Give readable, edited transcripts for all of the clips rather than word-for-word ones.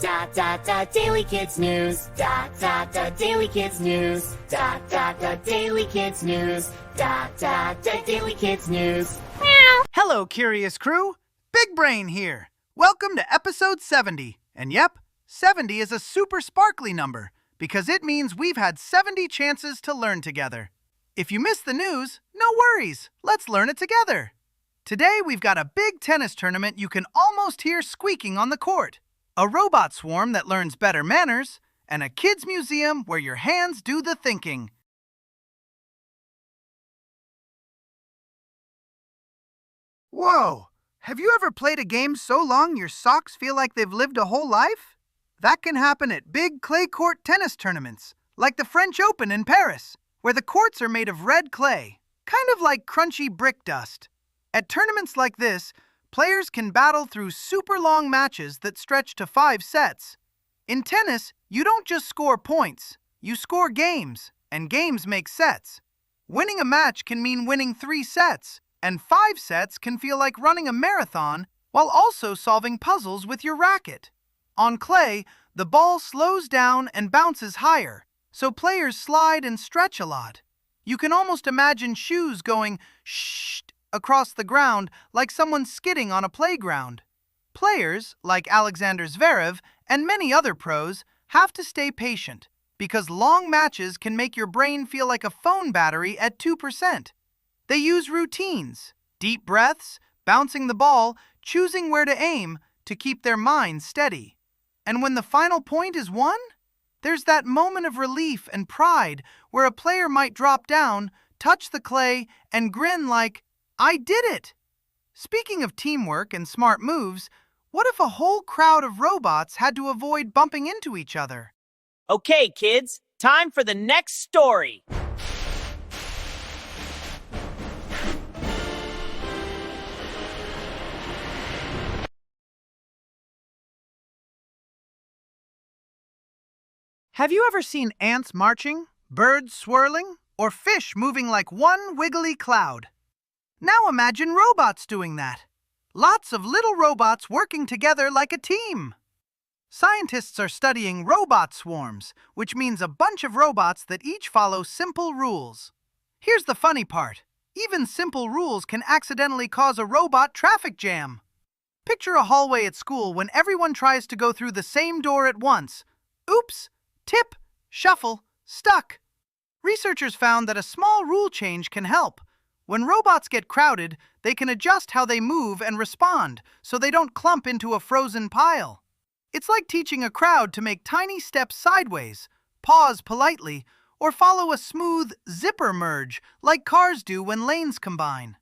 Daily Kids News. Daily Kids News. Daily Kids News. Daily Kids News. Hello, Curious Crew. Big Brain here. Welcome to episode 70. And yep, 70 is a super sparkly number because it means we've had 70 chances to learn together. If you missed the news, no worries. Let's learn it together. Today, we've got a big tennis tournament you can almost hear squeaking on the court, a robot swarm that learns better manners, and a kids' museum where your hands do the thinking. Whoa! Have you ever played a game so long your socks feel like they've lived a whole life? That can happen at big clay court tennis tournaments, like the French Open in Paris, where the courts are made of red clay, kind of like crunchy brick dust. At tournaments like this, players can battle through super long matches that stretch to 5 sets. In tennis, you don't just score points, you score games, and games make sets. Winning a match can mean winning 3 sets, and 5 sets can feel like running a marathon while also solving puzzles with your racket. On clay, the ball slows down and bounces higher, so players slide and stretch a lot. You can almost imagine shoes going shh across the ground like someone skidding on a playground. Players, like Alexander Zverev and many other pros, have to stay patient because long matches can make your brain feel like a phone battery at 2%. They use routines, deep breaths, bouncing the ball, choosing where to aim to keep their minds steady. And when the final point is won, there's that moment of relief and pride where a player might drop down, touch the clay, and grin like, "I did it!" Speaking of teamwork and smart moves, what if a whole crowd of robots had to avoid bumping into each other? Okay, kids, time for the next story. Have you ever seen ants marching, birds swirling, or fish moving like one wiggly cloud? Now imagine robots doing that. Lots of little robots working together like a team. Scientists are studying robot swarms, which means a bunch of robots that each follow simple rules. Here's the funny part. Even simple rules can accidentally cause a robot traffic jam. Picture a hallway at school when everyone tries to go through the same door at once. Oops! Tip! Shuffle! Stuck! Researchers found that a small rule change can help. When robots get crowded, they can adjust how they move and respond so they don't clump into a frozen pile. It's like teaching a crowd to make tiny steps sideways, pause politely, or follow a smooth zipper merge like cars do when lanes combine.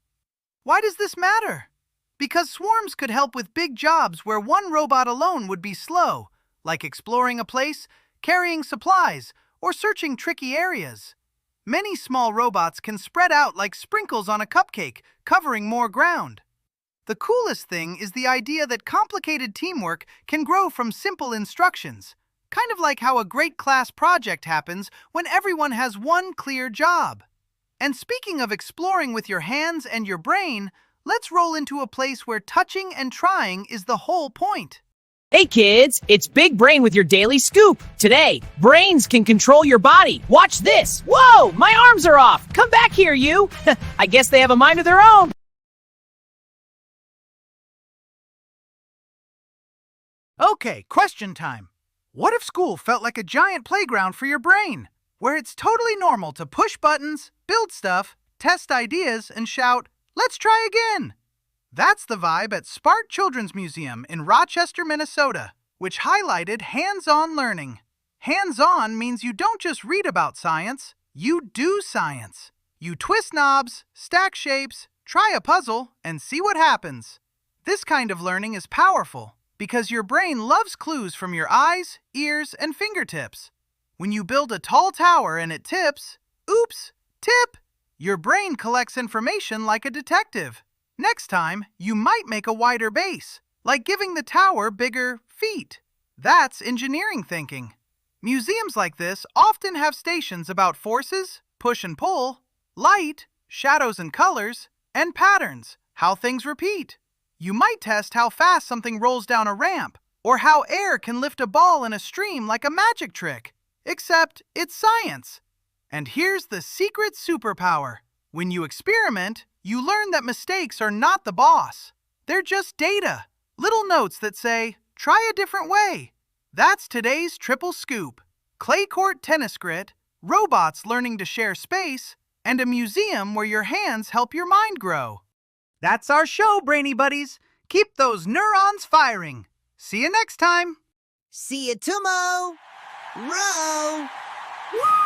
Why does this matter? Because swarms could help with big jobs where one robot alone would be slow, like exploring a place, carrying supplies, or searching tricky areas. Many small robots can spread out like sprinkles on a cupcake, covering more ground. The coolest thing is the idea that complicated teamwork can grow from simple instructions, kind of like how a great class project happens when everyone has one clear job. And speaking of exploring with your hands and your brain, let's roll into a place where touching and trying is the whole point. Hey kids, it's Big Brain with your Daily Scoop. Today, brains can control your body. Watch this. Whoa, my arms are off. Come back here, you. I guess they have a mind of their own. Okay, question time. What if school felt like a giant playground for your brain, where it's totally normal to push buttons, build stuff, test ideas, and shout, "Let's try again"? That's the vibe at Spark Children's Museum in Rochester, Minnesota, which highlighted hands-on learning. Hands-on means you don't just read about science, you do science. You twist knobs, stack shapes, try a puzzle, and see what happens. This kind of learning is powerful because your brain loves clues from your eyes, ears, and fingertips. When you build a tall tower and it tips, oops, tip, your brain collects information like a detective. Next time, you might make a wider base, like giving the tower bigger feet. That's engineering thinking. Museums like this often have stations about forces, push and pull, light, shadows and colors, and patterns, how things repeat. You might test how fast something rolls down a ramp, Or how air can lift a ball in a stream like a magic trick. Except it's science. And here's the secret superpower. When you experiment, you learn that mistakes are not the boss. They're just data. Little notes that say, try a different way. That's today's triple scoop. Clay court tennis grit, robots learning to share space, and a museum where your hands help your mind grow. That's our show, Brainy Buddies. Keep those neurons firing. See you next time. See you tomorrow. Row. Woo!